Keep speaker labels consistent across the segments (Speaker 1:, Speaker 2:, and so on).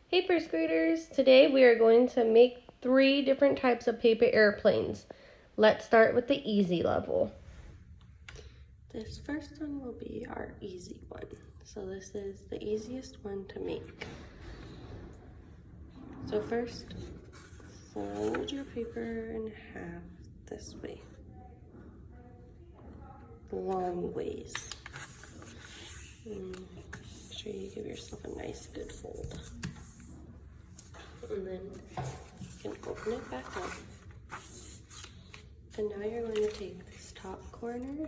Speaker 1: Hey first graders, today we are going to make 3 different types of paper airplanes. Let's start with the easy level.
Speaker 2: This first one will be our easy one. So this is the easiest one to make. So first, fold your paper in half this way. Long ways. And make sure you give yourself a nice good fold. And then you can open it back up. And now you're going to take this top corner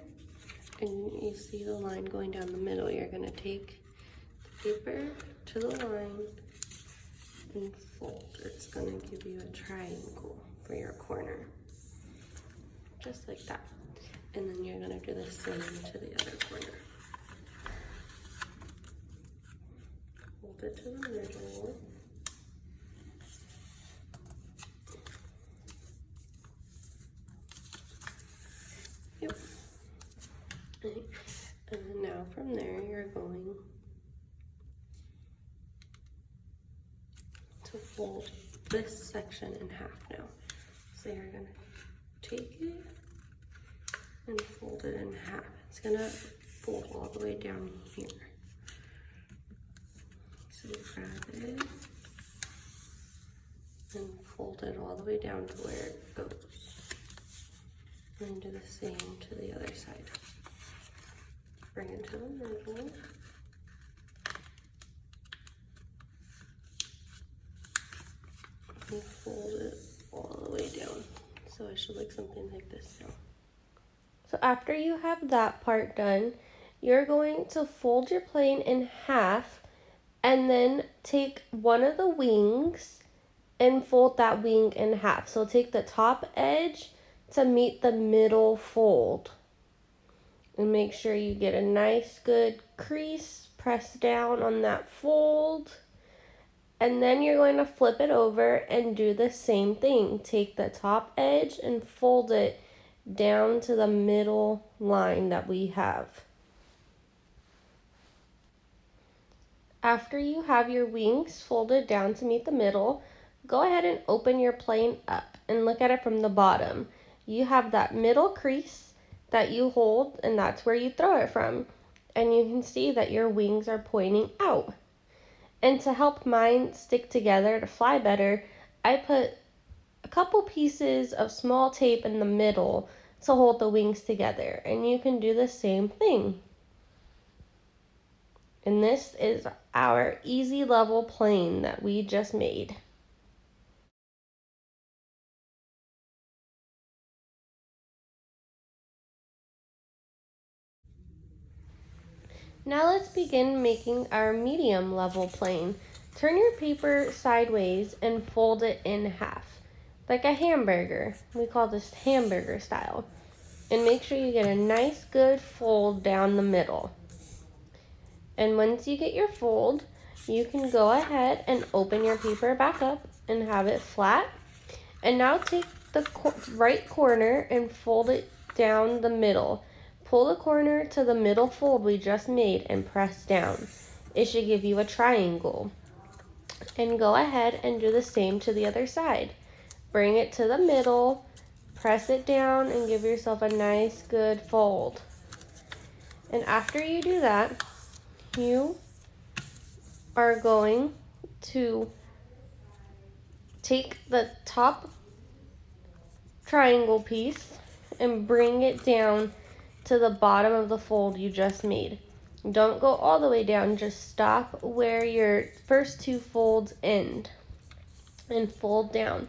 Speaker 2: and you see the line going down the middle. You're going to take the paper to the line and fold. It's going to give you a triangle for your corner. Just like that. And then you're going to do the same to the other corner. Hold it to the middle. Yep. And then now from there, you're going to fold this section in half now. So you're gonna take it and fold it in half. It's gonna fold all the way down here. So you grab it and fold it all the way down to where it goes. And do the same to the other side. Bring it to the middle. And fold it all the way down. So it should look something like this now.
Speaker 1: So after you have that part done, you're going to fold your plane in half and then take one of the wings and fold that wing in half. So take the top edge to meet the middle fold. And make sure you get a nice good crease, press down on that fold. And then you're going to flip it over and do the same thing. Take the top edge and fold it down to the middle line that we have. After you have your wings folded down to meet the middle, go ahead and open your plane up and look at it from the bottom. You have that middle crease that you hold, and that's where you throw it from. And you can see that your wings are pointing out. And to help mine stick together to fly better, I put a couple pieces of small tape in the middle to hold the wings together. And you can do the same thing. And this is our easy level plane that we just made. Now let's begin making our medium level plane. Turn your paper sideways and fold it in half, like a hamburger. We call this hamburger style. And make sure you get a nice good fold down the middle. And once you get your fold, you can go ahead and open your paper back up and have it flat. And now take the right corner and fold it down the middle. Pull the corner to the middle fold we just made and press down. It should give you a triangle. And go ahead and do the same to the other side. Bring it to the middle, press it down, and give yourself a nice good fold. And after you do that, you are going to take the top triangle piece and bring it down to the bottom of the fold you just made. Don't go all the way down, just stop where your first 2 folds end and fold down.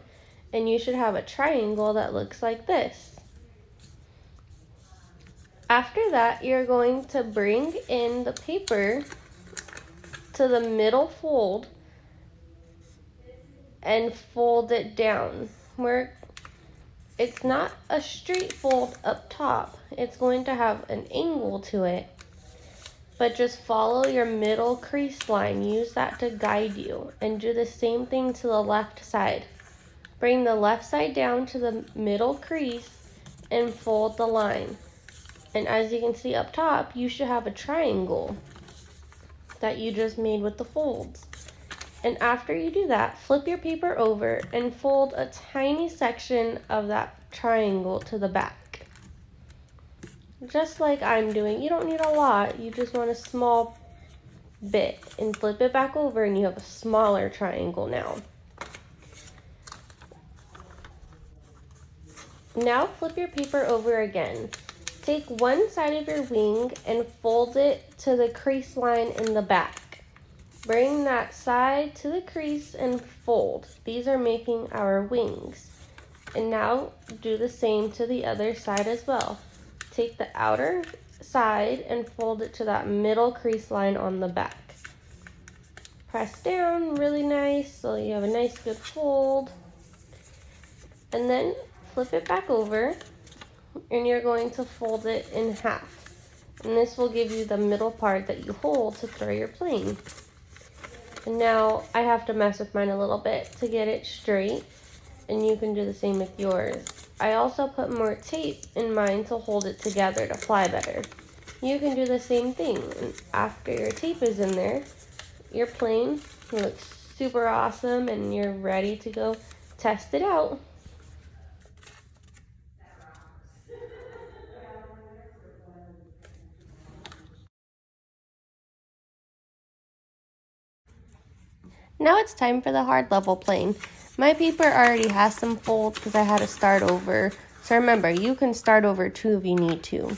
Speaker 1: And you should have a triangle that looks like this. After that, you're going to bring in the paper to the middle fold and fold it down where it's not a straight fold up top. It's going to have an angle to it. But just follow your middle crease line. Use that to guide you. And do the same thing to the left side. Bring the left side down to the middle crease and fold the line. And as you can see up top, you should have a triangle that you just made with the folds. And after you do that, flip your paper over and fold a tiny section of that triangle to the back. Just like I'm doing. You don't need a lot, you just want a small bit. And flip it back over and you have a smaller triangle now. Now flip your paper over again. Take one side of your wing and fold it to the crease line in the back. Bring that side to the crease and fold. These are making our wings. And now do the same to the other side as well. Take the outer side and fold it to that middle crease line on the back. Press down really nice so you have a nice good fold. And then flip it back over and you're going to fold it in half. And this will give you the middle part that you hold to throw your plane. And now I have to mess with mine a little bit to get it straight, and you can do the same with yours. I also put more tape in mine to hold it together to fly better. You can do the same thing. And after your tape is in there, your plane looks super awesome and you're ready to go test it out. Now it's time for the hard level plane. My paper already has some folds because I had to start over. So remember, you can start over too if you need to.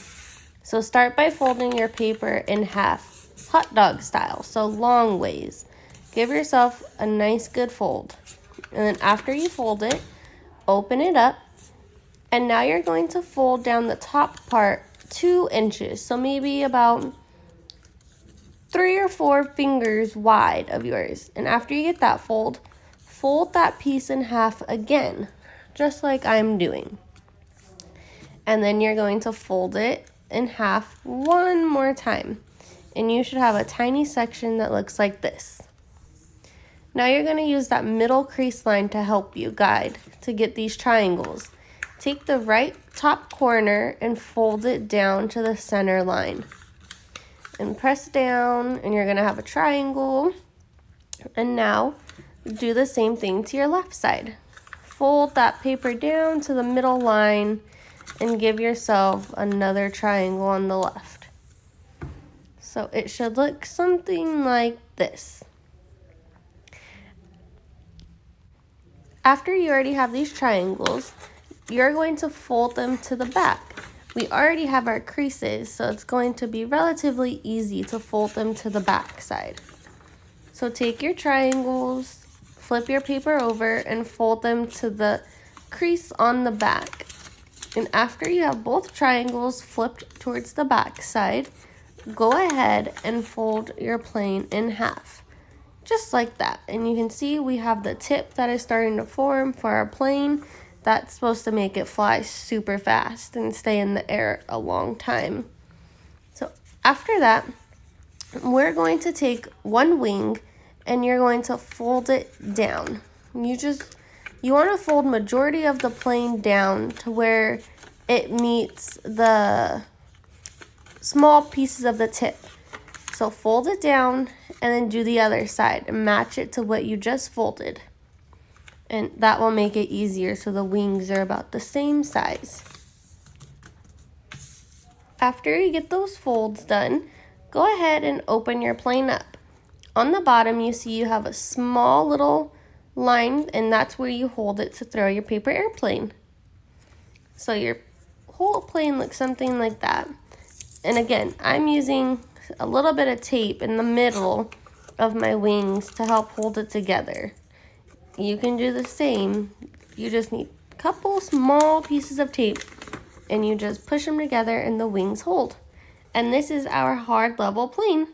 Speaker 1: So start by folding your paper in half, hot dog style, so long ways. Give yourself a nice good fold. And then after you fold it, open it up. And now you're going to fold down the top part 2 inches. So maybe about 3 or 4 fingers wide of yours. And after you get that fold that piece in half again, just like I'm doing. And then you're going to fold it in half one more time. And you should have a tiny section that looks like this. Now you're going to use that middle crease line to help you guide to get these triangles. Take the right top corner and fold it down to the center line. And press down and you're going to have a triangle. And now do the same thing to your left side. Fold that paper down to the middle line and give yourself another triangle on the left. So it should look something like this. After you already have these triangles, you're going to fold them to the back. We already have our creases, so it's going to be relatively easy to fold them to the back side. So take your triangles, flip your paper over, and fold them to the crease on the back. And after you have both triangles flipped towards the back side, go ahead and fold your plane in half. Just like that. And you can see we have the tip that is starting to form for our plane. That's supposed to make it fly super fast and stay in the air a long time. So after that, we're going to take one wing and you're going to fold it down. You want to fold majority of the plane down to where it meets the small pieces of the tip. So fold it down and then do the other side and match it to what you just folded. And that will make it easier so the wings are about the same size. After you get those folds done, go ahead and open your plane up. On the bottom, you see you have a small little line, and that's where you hold it to throw your paper airplane. So your whole plane looks something like that. And again, I'm using a little bit of tape in the middle of my wings to help hold it together. You can do the same. You just need a couple small pieces of tape and you just push them together and the wings hold. And this is our hard level plane.